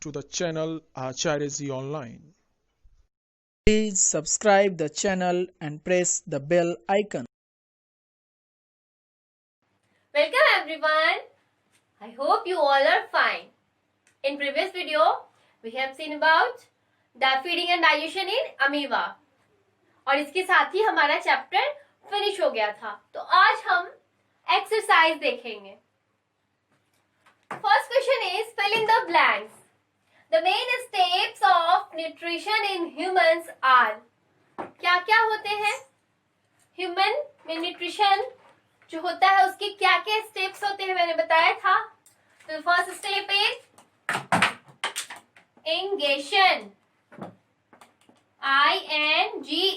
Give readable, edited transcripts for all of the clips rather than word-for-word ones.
to the channel Acharya Ji Online. Please subscribe the channel and press the bell icon. Welcome everyone. I hope you all are fine. In previous video, we have seen about the feeding and digestion in amoeba. और इसके साथ ही हमारा chapter finish हो गया था. तो आज हम एक्सरसाइज देखेंगे. First question is fill in the blanks. The main steps of nutrition in humans are. क्या क्या होते हैं? ह्यूमन में न्यूट्रिशन जो होता है उसके क्या क्या स्टेप्स होते हैं मैंने बताया था. तो first step is ingestion, INGESTION,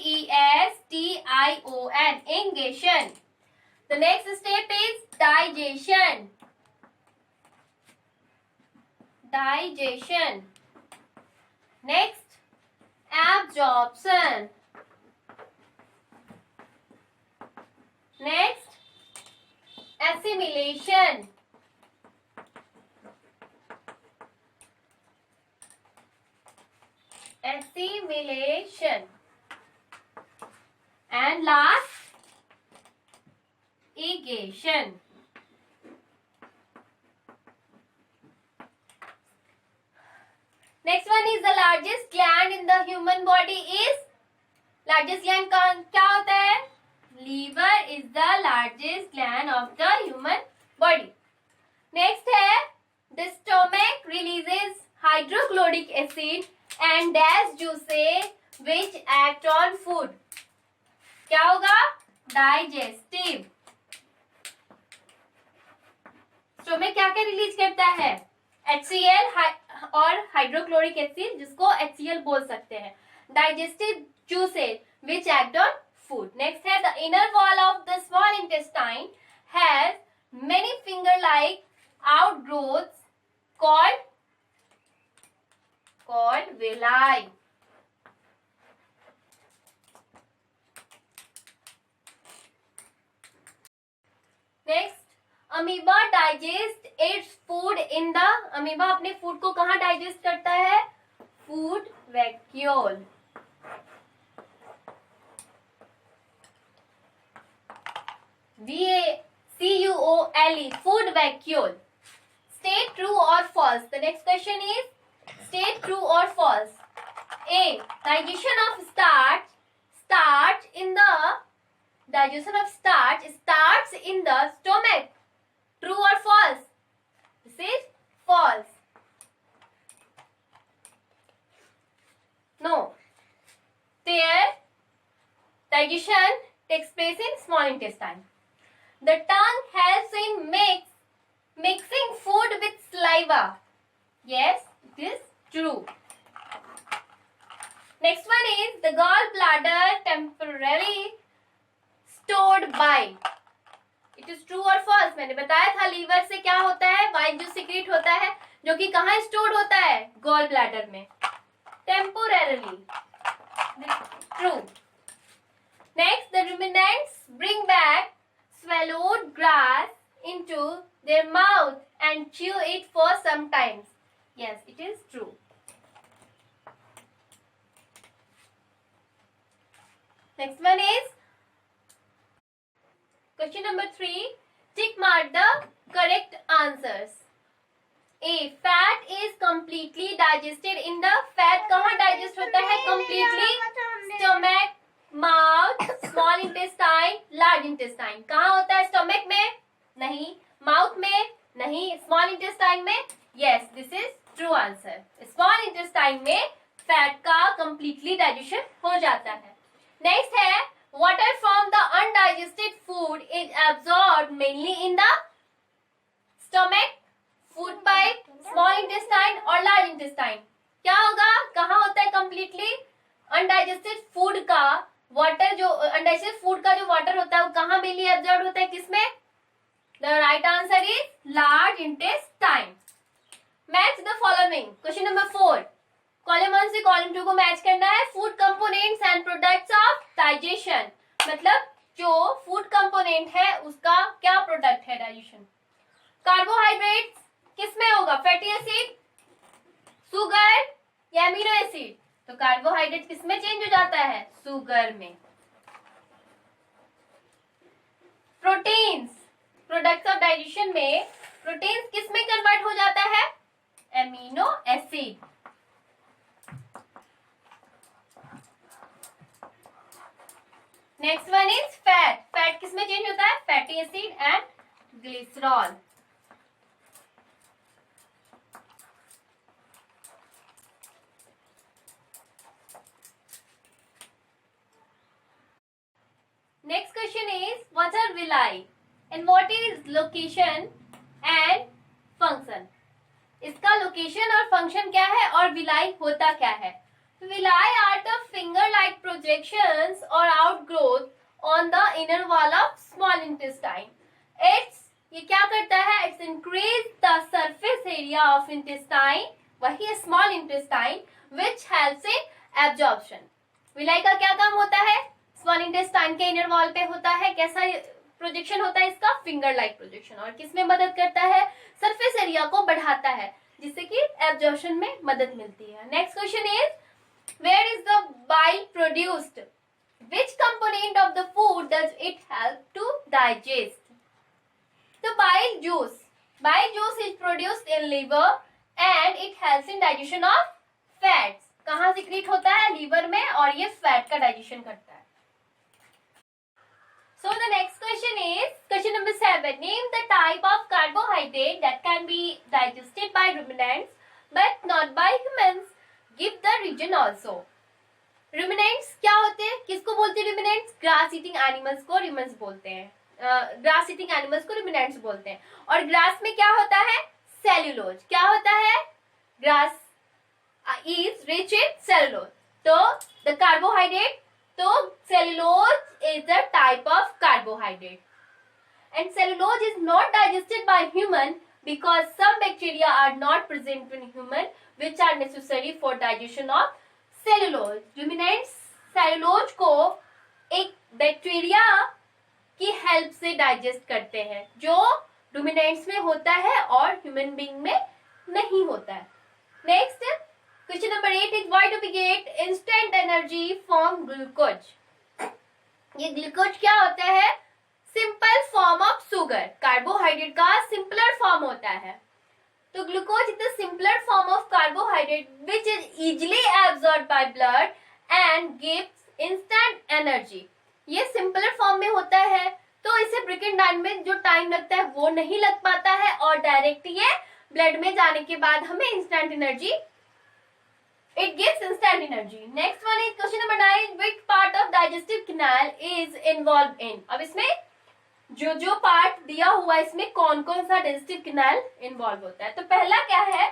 ingestion. The next step is digestion. Digestion. Next, absorption. Next, assimilation. Assimilation. And last, egation. Next one is the largest gland in the human body is. Largest gland क्या होता है? Liver is the largest gland of the human body. Next है the stomach releases hydrochloric acid and dash juices which act on food. क्या होगा? Digestive. Stomach क्या क्या release करता है? HCl और हाइड्रोक्लोरिक एसिड जिसको HCl बोल सकते हैं. Digestive juices which act on food. Next है the inner wall of the small intestine has many finger-like outgrowths called villi. Next, amoeba digest its food in the. Amoeba अपने food को कहाँ digest करता है? Food vacuole. VACUOLE, food vacuole. State true or false. The next question is state true or false. A. Digestion of starch starts in the stomach. True or false? This is false. No. Their digestion takes place in small intestine. The tongue helps in mixing food with saliva. Yes, it is true. Next one is the gallbladder temporarily stored bile. It is true or false. मैंने बताया था liver से क्या होता है? Bile जो secret होता है जो कि कहाँ स्टोर्ड होता है? गॉल ब्लैडर में. Temporarily. True. Next, the ruminants bring back swallowed grass into their mouth and chew it for some time. Yes, it is true. Next one is question number 3. Tick mark the correct answers. A. Fat is completely digested in the. Fat कहाँ digest होता है? Completely. Stomach, mouth, small intestine, large intestine. कहाँ होता है? Stomach में? नहीं. Mouth में? नहीं. Small intestine में? Yes, this is true answer. Small intestine में fat का completely digestion हो जाता है. Next है water from the undigested food is absorbed mainly in the stomach, food pipe, small intestine और large intestine. क्या होगा? कहाँ होता है completely? Undigested food का water जो undigested food का जो water होता है वो कहाँ mainly absorbed होता है? किसमें? The right answer is large intestine. Match the following. Question number 4. Column 1 से कॉलम 2 को मैच करना है. Food components and products of digestion. मतलब जो फूड कंपोनेंट है उसका क्या प्रोडक्ट है डाइजेशन. कार्बोहाइड्रेट्स किसमें होगा? फैटी एसिड, शुगर या अमीनो एसिड? तो कार्बोहाइड्रेट किसमें चेंज हो जाता है? शुगर में। प्रोटीन्स, प्रोडक्ट्स ऑफ डाइजेशन में प्रोटीन्स किसमें कन्वर्ट हो जाता है? Amino acid. Next one is fat. Fat किसमें चेंज होता है? Fatty acid and glycerol. Next question is, what are villi and what is location and function? इसका लोकेशन और फंक्शन क्या है और विलाई होता क्या है? Villi are the finger like projections और outgrowth on the inner wall of small intestine. ये क्या करता है? It's increase the surface area of intestine, वही small intestine, which helps in absorption. Villi का क्या काम होता है? स्मॉल इंटेस्टाइन के इनर वॉल पे होता है. कैसा प्रोजेक्शन होता है इसका? Finger like projection. और किसमें मदद करता है? सरफेस एरिया को बढ़ाता है, जिससे कि एब्जॉर्प्शन में मदद मिलती है. Next question is, where is the bile produced? Which component of the food does it help to digest? तो bile juice is produced in liver and it helps in digestion of fats. कहाँ secrete होता है? Liver में, और ये fat का digestion करता है. So the next question is question number 7. Name the type of carbohydrate that can be digested by ruminants but not by humans. Give the region also. Ruminants क्या होते हैं? किसको बोलते हैं ruminants? Grass eating animals को ruminants बोलते हैं. Grass eating animals को ruminants बोलते हैं. और ग्रास में क्या होता है? सेल्यूलोज. क्या होता है? Grass is rich in cellulose. तो the carbohydrate, तो cellulose is the type of carbohydrate, and cellulose is not digested by human because some bacteria are not present in human which are necessary for digestion of cellulose. Ruminants cellulose को एक bacteria की help से digest करते हैं, जो ruminants में होता है और ह्यूमन बीइंग में नहीं होता है. Next question number 8 is, why do we get instant energy from glucose? ये ग्लूकोज क्या होता है? Simple form of sugar. Carbohydrate का सिंपलर फॉर्म होता है. तो glucose is the simpler form of carbohydrate which is easily absorb by blood and gives instant energy. ये simpler form में होता है, तो इसे ब्रेकिंग डाउन में जो टाइम लगता है वो नहीं लग पाता है, और डायरेक्ट ये ब्लड में जाने के बाद हमें instant energy, it gives instant energy. Next one is question number 9. Which part of digestive canal is involved in? अब इसमें जो पार्ट दिया हुआ है, इसमें कौन कौन सा डाइजेस्टिव कैनाल इन्वॉल्व होता है? तो पहला क्या है?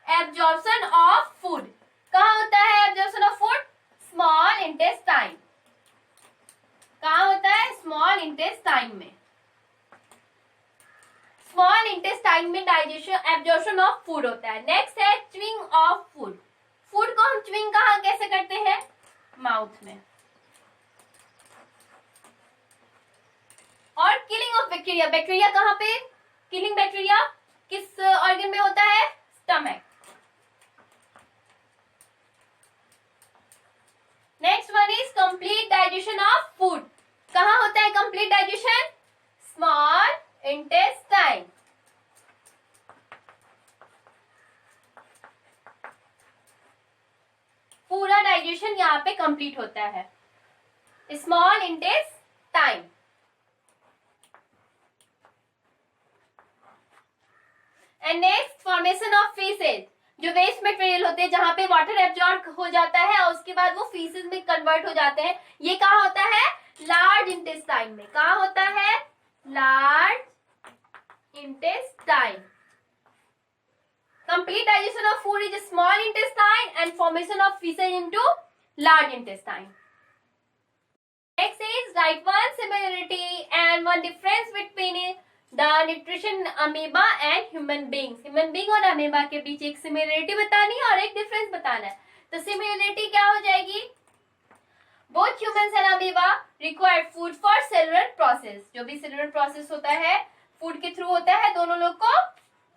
Absorption of food. कहाँ होता है absorption of food? Small intestine. कहाँ होता है? स्मॉल इंटेस्टाइन में. स्मॉल इंटेस्टाइन में डाइजेशन एब्जॉर्प्शन ऑफ फूड होता है. नेक्स्ट है च्यूइंग ऑफ फूड. फूड को हम च्यूइंग कहाँ कैसे करते हैं? माउथ में. और किलिंग ऑफ बैक्टीरिया. बैक्टीरिया कहाँ पे? किलिंग बैक्टीरिया किस ऑर्गन में होता है? Stomach. Next one is complete digestion of food. कहाँ होता है कंप्लीट डाइजेशन? Small intestine. पूरा डाइजेशन यहाँ पे कंप्लीट होता है small intestine. And next formation of faeces. जो वेस्ट मटेरियल होते हैं, जहां पे वाटर एब्जॉर्ब हो जाता है और उसके बाद वो फीसेस में कन्वर्ट हो जाते हैं, ये कहाँ होता है? लार्ज इंटेस्टाइन में. कहाँ होता है? Large intestine. Complete digestion of food is small intestine and formation of feces into large intestine. Next is, write one similarity and one difference between the nutrition amoeba and human beings. Human being और amoeba के बीच एक similarity बतानी है और एक difference बताना है. तो similarity क्या हो जाएगी? Both humans and amoeba require food for cellular process. जो भी cellular process होता है, food के through होता है. दोनों लोग को,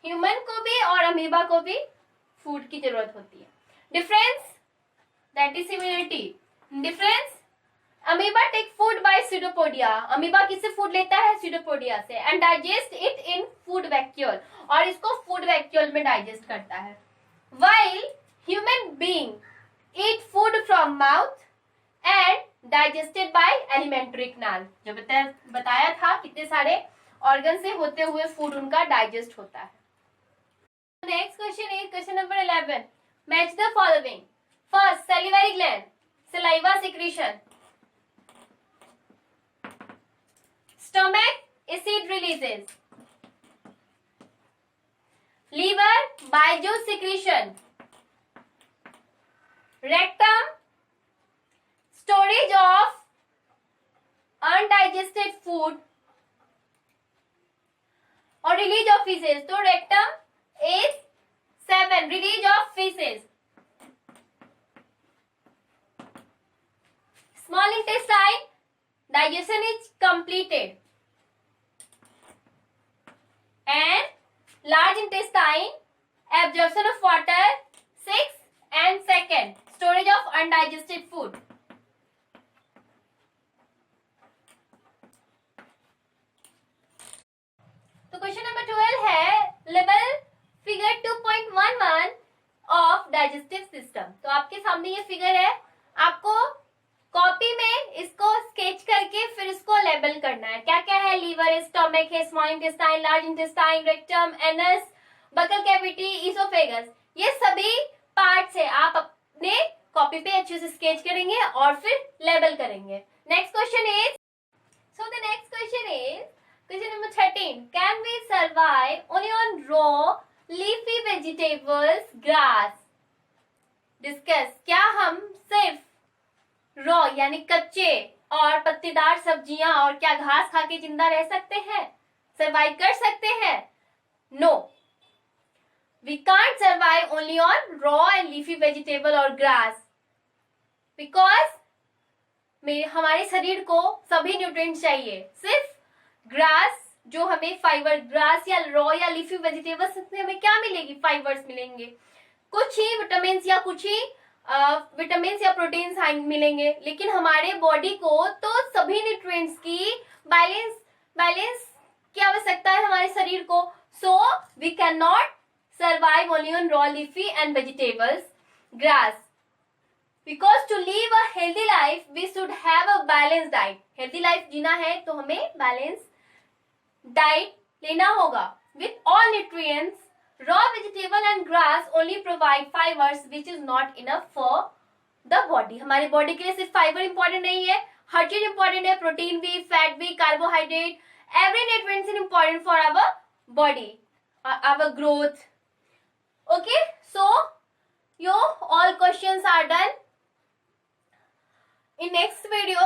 ह्यूमन को भी और अमीबा को भी फूड की जरूरत होती है. Difference, that is similarity. Difference, amoeba take food by pseudopodia. Amoeba किससे फूड लेता है? स्यूडोपोडिया से. And digest it in food vacuole, और इसको फूड वैक्यूल में डाइजेस्ट करता है. While human being eat food from mouth and digested by alimentary canal. जो बताया था कितने सारे ऑर्गन से होते हुए फूड उनका डाइजेस्ट होता है. Next question is question number 11. Match the following. First, salivary gland, saliva secretion. Stomach, acid releases. Liver, bile secretion. Rectum, storage of undigested food or release of feces. So rectum is 7, release of feces. Small intestine, digestion is completed. And large intestine, absorption of water 6, and second, storage of undigested food. तो question number 12 है level figure 2.11 of digestive system. तो आपके सामने ये figure है, आपको copy में इसको स्केच करके फिर इसको लेबल करना है. क्या क्या है? लीवर, स्टमक है, small intestine, large intestine, rectum, anus, buccal cavity, oesophagus. ये सभी पार्ट्स है. आप अपने कॉपी पे अच्छे से स्केच करेंगे और फिर लेबल करेंगे. Next question is, so the next question is question number 13. Can we survive only on raw leafy vegetables, grass? Discuss. क्या हम सिर्फ रॉ यानी कच्चे और पत्तेदार सब्जियां और क्या घास खा के जिंदा रह सकते हैं, सर्वाइव कर सकते हैं? No, we can't survive only on raw and leafy vegetable और ग्रास, बिकॉज हमारे शरीर को सभी न्यूट्रिएंट्स चाहिए. सिर्फ ग्रास जो हमें फाइबर, ग्रास या रॉ या लीफी वेजिटेबल्स से हमें क्या मिलेगी? फाइबर्स मिलेंगे, कुछ ही विटामिन या कुछ ही विटामिन या प्रोटीन्स मिलेंगे. लेकिन हमारे बॉडी को तो सभी न्यूट्रिएंट्स की बैलेंस की आवश्यकता है हमारे शरीर को. So we can not survive only on raw leafy and vegetables, grass, because to live a healthy life we should have a balance diet. Healthy life जीना है तो हमें बैलेंस डाइट लेना होगा with all nutrients. Raw vegetable and grass only provide fibers which is not enough for the body. हमारे body के लिए सिर्फ फाइबर इंपॉर्टेंट नहीं है, हर चीज इंपॉर्टेंट है. प्रोटीन भी, फैट भी, carbohydrate, every nutrients is important for our body, our growth. Okay, so your all questions are done. In next video